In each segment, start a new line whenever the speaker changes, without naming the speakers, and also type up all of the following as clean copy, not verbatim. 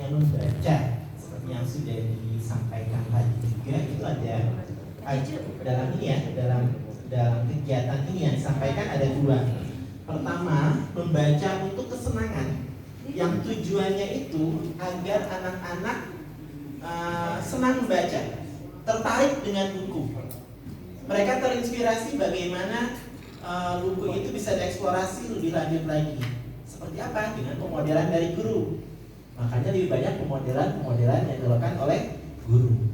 namanya membaca seperti yang sudah disampaikan tadi juga, itu ada dalam ini ya, dalam kegiatan ini yang disampaikan ada dua. Pertama, membaca untuk kesenangan, yang tujuannya itu agar anak-anak senang membaca, tertarik dengan buku. Mereka terinspirasi bagaimana buku itu bisa dieksplorasi lebih lanjut lagi. Seperti apa? Dengan pemodelan dari guru. Makanya lebih banyak pemodelan yang dilakukan oleh guru,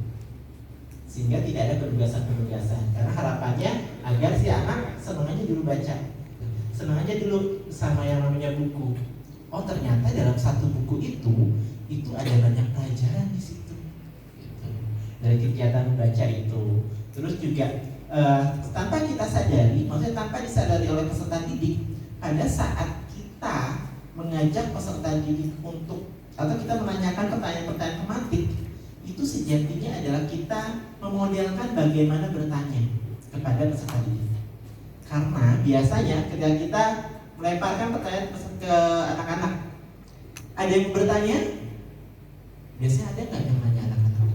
sehingga tidak ada penugasan-penugasan. Karena harapannya agar si anak senang aja dulu baca, senang aja dulu sama yang namanya buku. Oh ternyata dalam satu buku itu ada banyak pelajaran di situ. Gitu. Dari kegiatan membaca itu, terus juga tanpa kita sadari, maksudnya tanpa disadari oleh peserta didik, pada saat kita mengajak peserta didik untuk atau kita menanyakan pertanyaan-pertanyaan tematik, itu sejatinya adalah kita memodelkan bagaimana bertanya kepada peserta didik. Karena biasanya ketika kita melemparkan pertanyaan ke anak-anak, ada yang bertanya? Biasanya ada nggak yang nanya anak-anak?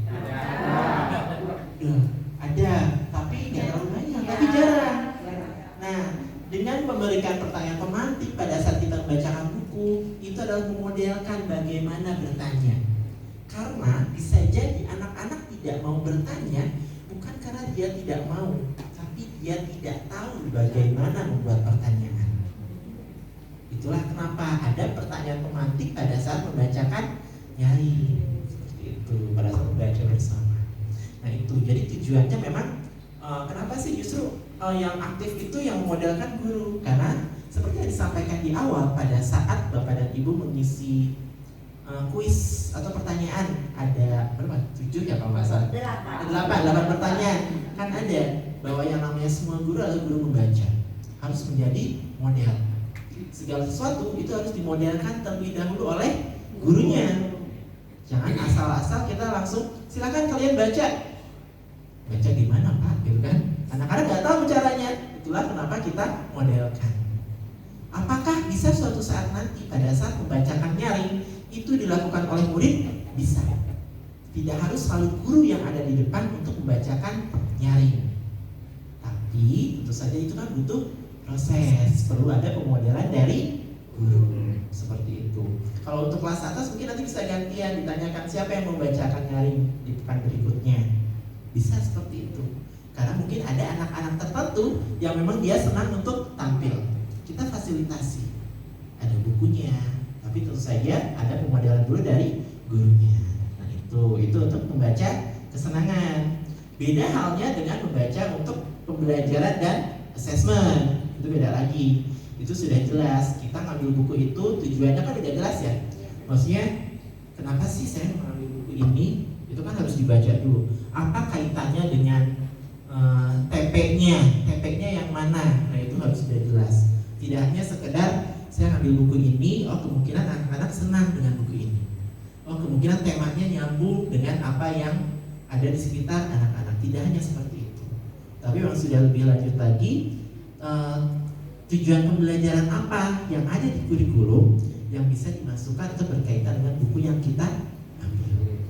Ada, tapi nggak terlalu banyak, tapi jarang. Nah, dengan memberikan pertanyaan tematik pada saat kita membacakan buku, itu adalah memodelkan bagaimana bertanya. Karena bisa jadi anak-anak tidak mau bertanya bukan karena dia tidak mau, tapi dia tidak tahu bagaimana membuat pertanyaan. Itulah kenapa ada pertanyaan tematik pada saat membacakan nyari, seperti itu, pada saat membaca bersama. Nah itu, jadi tujuannya memang kenapa sih justru yang aktif itu yang memodelkan guru? Karena seperti yang disampaikan di awal, pada saat Bapak dan Ibu mengisi kuis atau pertanyaan, ada berapa? 7 ya kalau nggak salah? 8 pertanyaan. Kan ada bahwa yang namanya semua guru adalah guru membaca, harus menjadi model. Segala sesuatu itu harus dimodelkan terlebih dahulu oleh gurunya. Jangan asal-asal kita langsung silakan kalian baca. Baca gimana Pak? Gitu kan? Anak-anak nggak tahu caranya. Itulah kenapa kita modelkan. Apakah bisa suatu saat nanti pada saat membacakan nyaring itu dilakukan oleh murid? Bisa. Tidak harus selalu guru yang ada di depan untuk membacakan nyaring. Tapi tentu saja itu kan butuh proses, perlu ada pemodelan dari guru. Seperti itu. Kalau untuk kelas atas mungkin nanti bisa gantian, ditanyakan siapa yang membacakan nyaring di pekan berikutnya. Bisa seperti itu. Karena mungkin ada anak-anak tertentu yang memang dia senang untuk tampil. Kita fasilitasi. Ada bukunya, tapi tentu saja ada pemodelan dulu dari gurunya. Nah itu untuk membaca kesenangan. Beda halnya dengan membaca untuk pembelajaran dan assessment. Itu beda lagi. Itu sudah jelas. Kita ngambil buku itu tujuannya kan udah jelas ya. Maksudnya kenapa sih saya mengambil buku ini? Itu kan harus dibaca dulu. Apa kaitannya dengan TP-nya yang mana? Nah itu harus sudah jelas. Tidak hanya sekedar saya ngambil buku ini, oh kemungkinan anak-anak senang dengan buku ini. Oh kemungkinan temanya nyambung dengan apa yang ada di sekitar anak-anak. Tidak hanya seperti itu. Tapi memang sudah lebih lanjut lagi, tujuan pembelajaran apa yang ada di kurikulum yang bisa dimasukkan atau berkaitan dengan buku yang kita ambil.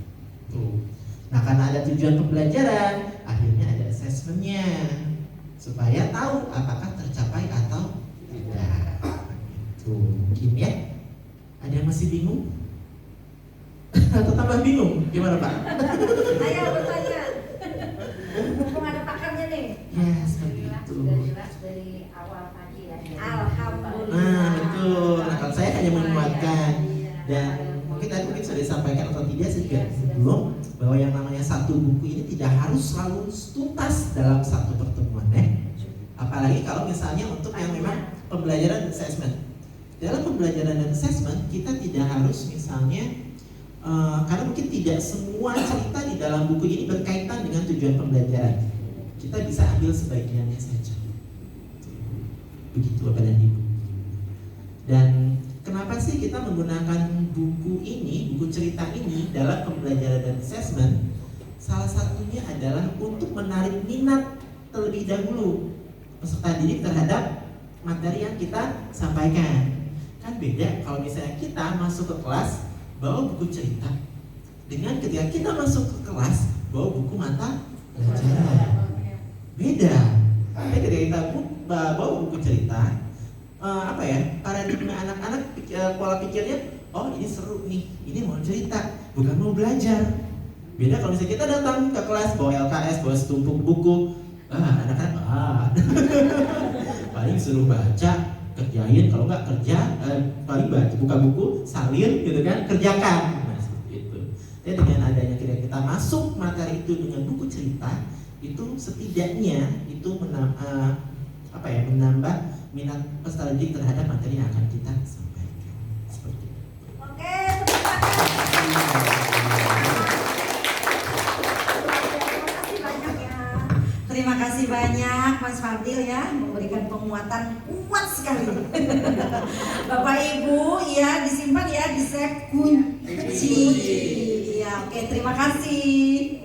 Tuh. Nah karena ada tujuan pembelajaran, akhirnya ada asesmennya supaya tahu apakah tercapai atau tidak. Tuh, mungkin ya. Ada yang masih bingung? Atau tambah bingung? Gimana Pak?
Ayo bertanya. Mumpung ada pakarnya nih.
Ya seperti itu.
Sudah jelas dari awal tadi ya. Alhamdulillah.
Nah betul. Nah kalau saya hanya menguatkan dan mungkin tadi sudah disampaikan atau tidak saya juga belum, bahwa yang namanya satu buku ini tidak harus selalu tuntas dalam satu pertemuan ya. Apalagi kalau misalnya untuk yang memang pembelajaran dan assessment. Dalam pembelajaran dan assessment kita tidak harus misalnya karena mungkin tidak semua cerita di dalam buku ini berkaitan dengan tujuan pembelajaran. Kita bisa ambil sebagiannya saja. Begitu Bapak dan Ibu. Dan kenapa sih kita menggunakan buku ini, buku cerita ini dalam pembelajaran dan assessment? Salah satunya adalah untuk menarik minat terlebih dahulu peserta didik terhadap materi yang kita sampaikan. Kan beda kalau misalnya kita masuk ke kelas, bawa buku cerita dengan ketika kita masuk ke kelas bawa buku mata pelajaran. Beda. Tapi ketika kita bawa buku cerita, paradigma anak-anak pola pikirnya, oh ini seru nih, ini mau cerita, bukan mau belajar. Beda kalau misalnya kita datang ke kelas bawa LKS, bawa setumpuk buku, anak-anak paling suruh baca, kerjain, kalau nggak kerja, paling buka buku, salin gitu kan, kerjakan. Nah seperti itu. Jadi dengan adanya kita masuk materi itu dengan buku cerita, itu setidaknya itu menambah minat peserta didik terhadap materi yang akan kita sampaikan. Seperti itu.
Oke, terima kasih. Terima kasih banyak Mas Fadil ya, memberikan penguatan kuat sekali. Bapak Ibu ya, disimpan ya, di save kunci. Ya, oke, terima kasih.